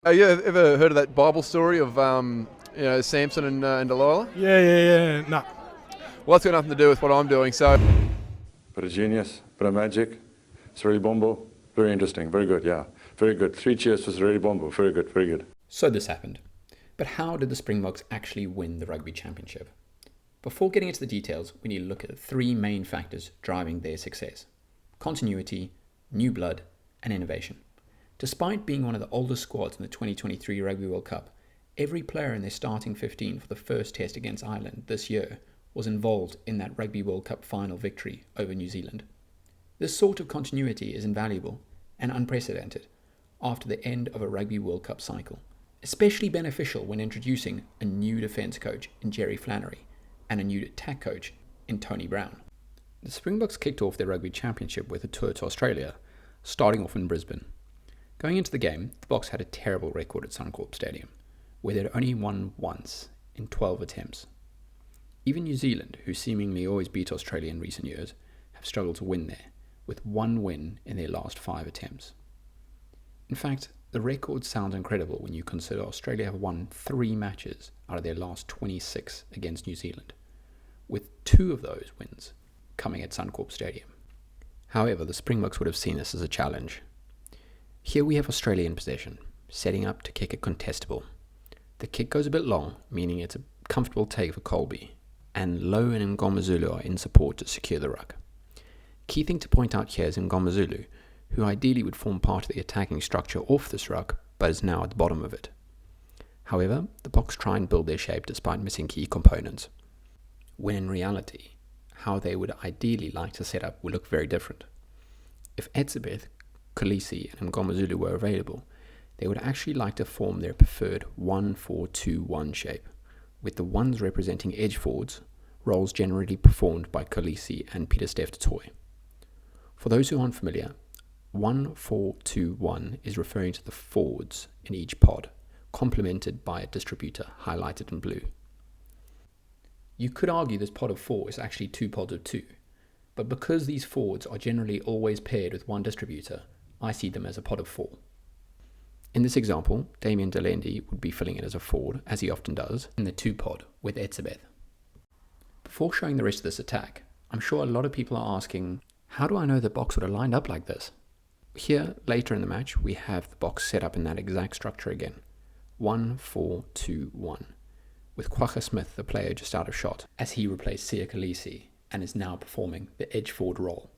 Have you ever heard of that Bible story of Samson and Delilah? Yeah. Nah. Well, that's got nothing to do with what I'm doing. So, Bit of genius, bit of magic. It's really bombo. Very interesting. Very good. Yeah. Very good. 3 cheers for really bombo. Very good. Very good. So this happened. But how did the Springboks actually win the Rugby Championship? Before getting into the details, we need to look at the 3 main factors driving their success: continuity, new blood, and innovation. Despite being one of the oldest squads in the 2023 Rugby World Cup, every player in their starting 15 for the first test against Ireland this year was involved in that Rugby World Cup final victory over New Zealand. This sort of continuity is invaluable and unprecedented after the end of a Rugby World Cup cycle, especially beneficial when introducing a new defence coach in Jerry Flannery and a new attack coach in Tony Brown. The Springboks kicked off their Rugby Championship with a tour to Australia, starting off in Brisbane. Going into the game, the Boks had a terrible record at Suncorp Stadium, where they'd only won once in 12 attempts. Even New Zealand, who seemingly always beat Australia in recent years, have struggled to win there, with 1 win in their last 5 attempts. In fact, the record sounds incredible when you consider Australia have won 3 matches out of their last 26 against New Zealand, with 2 of those wins coming at Suncorp Stadium. However, the Springboks would have seen this as a challenge. Here we have Australia in possession, setting up to kick a contestable. The kick goes a bit long, meaning it's a comfortable take for Colby, and Lowe and Ngomazulu are in support to secure the ruck. Key thing to point out here is Ngomazulu, who ideally would form part of the attacking structure off this ruck, but is now at the bottom of it. However, the Boks try and build their shape despite missing key components, when in reality, how they would ideally like to set up would look very different. If Etzebeth, Khaleesi and Ngomazulu were available, they would actually like to form their preferred 1-4-2-1 shape, with the ones representing edge forwards, roles generally performed by Khaleesi and Pieter-Steph du Toit. For those who aren't familiar, 1-4-2-1 is referring to the forwards in each pod, complemented by a distributor highlighted in blue. You could argue this pod of 4 is actually 2 pods of 2, but because these forwards are generally always paired with one distributor, I see them as a pod of 4. In this example, Damien Delendi would be filling in as a forward, as he often does, in the 2 pod with Etzebeth. Before showing the rest of this attack, I'm sure a lot of people are asking, how do I know the Boks would have lined up like this? Here, later in the match, we have the Boks set up in that exact structure again, 1-4-2-1, with Kwagga Smith, the player just out of shot, as he replaced Sia Khaleesi and is now performing the edge forward role.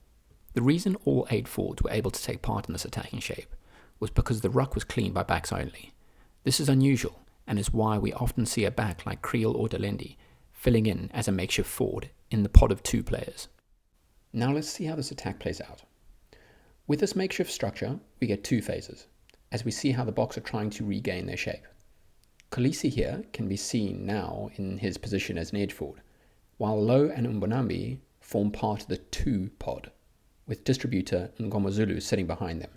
The reason all 8 forwards were able to take part in this attacking shape was because the ruck was clean by backs only. This is unusual and is why we often see a back like Creel or Delendi filling in as a makeshift forward in the pod of 2 players. Now let's see how this attack plays out. With this makeshift structure, we get 2 phases, as we see how the Boks are trying to regain their shape. Khaleesi here can be seen now in his position as an edge forward, while Lowe and Mbonambi form part of the 2 pod, with distributor Ngomazulu sitting behind them.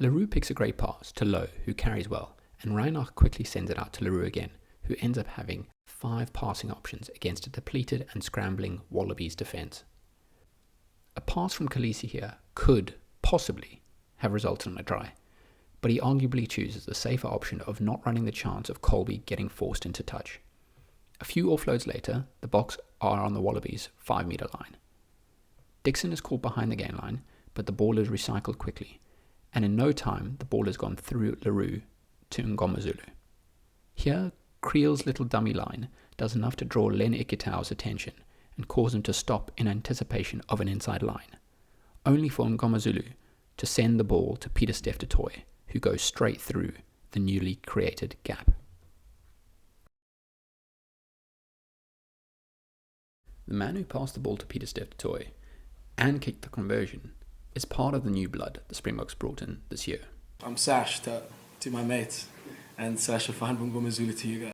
Leroux picks a great pass to Lowe, who carries well, and Reinach quickly sends it out to Leroux again, who ends up having 5 passing options against a depleted and scrambling Wallabies defence. A pass from Khaleesi here could, possibly, have resulted in a try, but he arguably chooses the safer option of not running the chance of Colby getting forced into touch. A few offloads later, the Boks are on the Wallabies' 5-metre line. Dixon is caught behind the gain line, but the ball is recycled quickly, and in no time the ball has gone through Leroux to Ngomazulu. Here, Creel's little dummy line does enough to draw Len Ikitau's attention and cause him to stop in anticipation of an inside line, only for Ngomazulu to send the ball to Pieter-Steph du Toit, who goes straight through the newly created gap. The man who passed the ball to Pieter-Steph du Toit and kicked the conversion is part of the new blood the Springboks brought in this year. I'm Sash to my mates, and Sasha Feinberg Ngomazulu to you guys.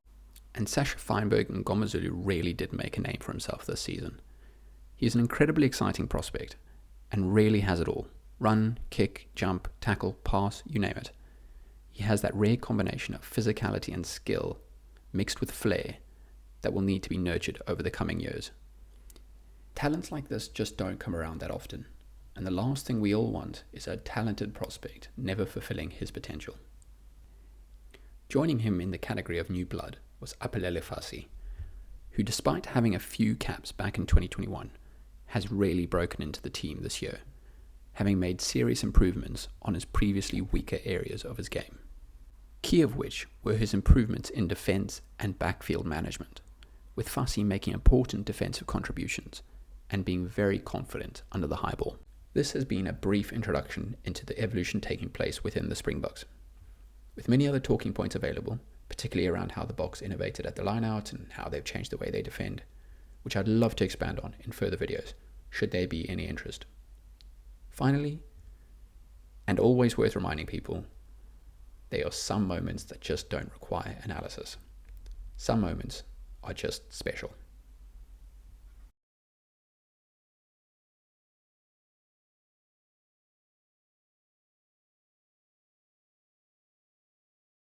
And Sasha Feinberg and Ngomazulu really did make a name for himself this season. He's an incredibly exciting prospect and really has it all. Run, kick, jump, tackle, pass, you name it. He has that rare combination of physicality and skill mixed with flair that will need to be nurtured over the coming years. Talents like this just don't come around that often, and the last thing we all want is a talented prospect never fulfilling his potential. Joining him in the category of new blood was Apelele Fassi, who despite having a few caps back in 2021, has really broken into the team this year, having made serious improvements on his previously weaker areas of his game. Key of which were his improvements in defence and backfield management, with Fassi making important defensive contributions and being very confident under the high ball. This has been a brief introduction into the evolution taking place within the Springboks, with many other talking points available, particularly around how the Boks innovated at the line-out and how they've changed the way they defend, which I'd love to expand on in further videos, should there be any interest. Finally, and always worth reminding people, there are some moments that just don't require analysis. Some moments are just special.